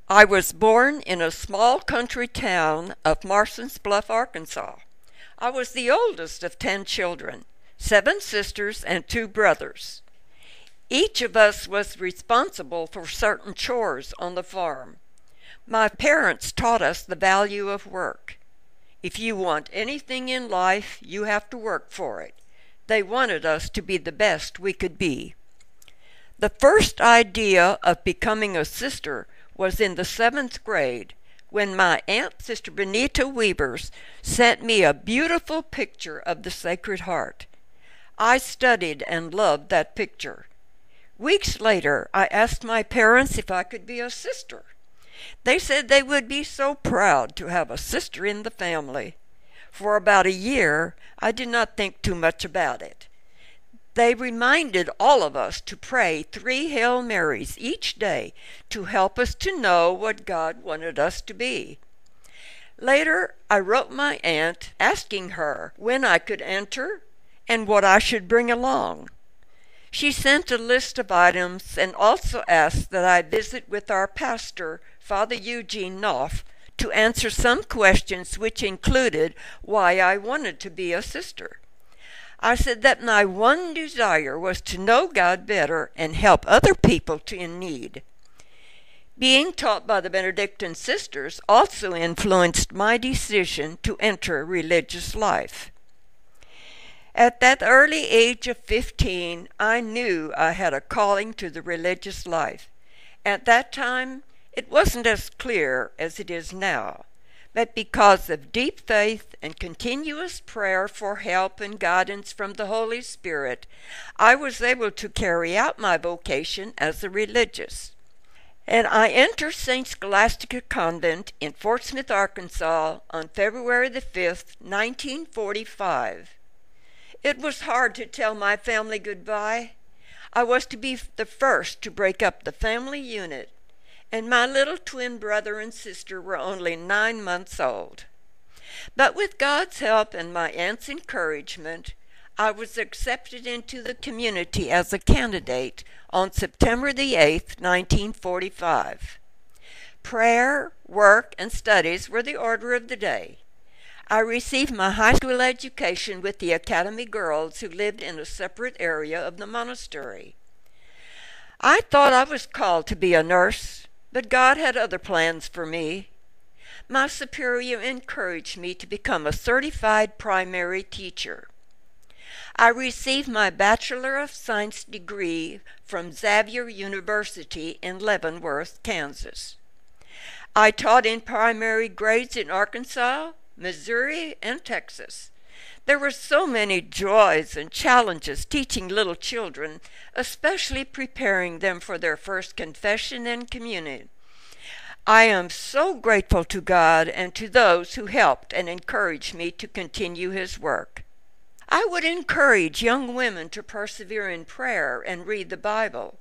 I was born in a small country town of Marston's Bluff, Arkansas. I was the oldest of 10 children, 7 sisters and 2 brothers. Each of us was responsible for certain chores on the farm. My parents taught us the value of work. If you want anything in life, you have to work for it. They wanted us to be the best we could be. The first idea of becoming a sister was in the 7th grade when my aunt, Sister Benita Wewers, sent me a beautiful picture of the Sacred Heart. I studied and loved that picture. Weeks later, I asked my parents if I could be a sister. They said they would be so proud to have a sister in the family. For about a year, I did not think too much about it. They reminded all of us to pray 3 Hail Marys each day to help us to know what God wanted us to be. Later, I wrote my aunt asking her when I could enter and what I should bring along. She sent a list of items and also asked that I visit with our pastor, Father Eugene Knopf, to answer some questions which included why I wanted to be a sister. I said that my one desire was to know God better and help other people in need. Being taught by the Benedictine sisters also influenced my decision to enter religious life. At that early age of 15, I knew I had a calling to the religious life. At that time, it wasn't as clear as it is now. But because of deep faith and continuous prayer for help and guidance from the Holy Spirit, I was able to carry out my vocation as a religious. And I entered St. Scholastica Convent in Fort Smith, Arkansas on February the 5th, 1945. It was hard to tell my family goodbye. I was to be the first to break up the family unit, and my little twin brother and sister were only 9 months old. But with God's help and my aunt's encouragement, I was accepted into the community as a candidate on September the 8th, 1945. Prayer, work, and studies were the order of the day. I received my high school education with the Academy girls who lived in a separate area of the monastery. I thought I was called to be a nurse, but God had other plans for me. My superior encouraged me to become a certified primary teacher. I received my Bachelor of Science degree from Xavier University in Leavenworth, Kansas. I taught in primary grades in Arkansas, Missouri, and Texas. There were so many joys and challenges teaching little children, especially preparing them for their first confession and communion. I am so grateful to God and to those who helped and encouraged me to continue His work. I would encourage young women to persevere in prayer and read the Bible.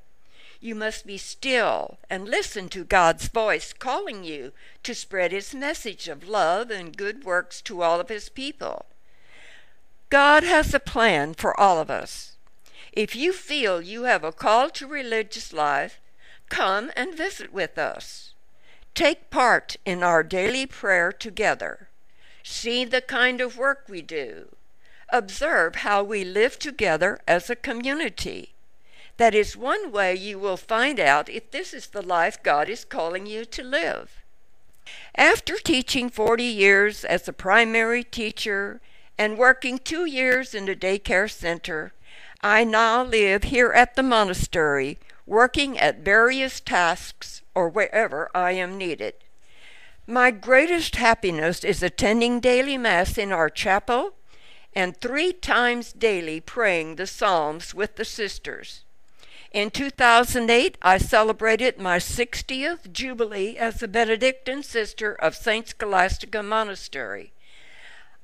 You must be still and listen to God's voice calling you to spread His message of love and good works to all of His people. God has a plan for all of us. If you feel you have a call to religious life, come and visit with us. Take part in our daily prayer together. See the kind of work we do. Observe how we live together as a community. That is one way you will find out if this is the life God is calling you to live. After teaching 40 years as a primary teacher and working 2 years in a daycare center, I now live here at the monastery, working at various tasks or wherever I am needed. My greatest happiness is attending daily Mass in our chapel and 3 times daily praying the Psalms with the sisters. In 2008, I celebrated my 60th Jubilee as a Benedictine sister of St. Scholastica Monastery.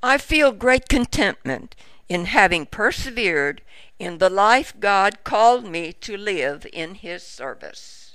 I feel great contentment in having persevered in the life God called me to live in His service.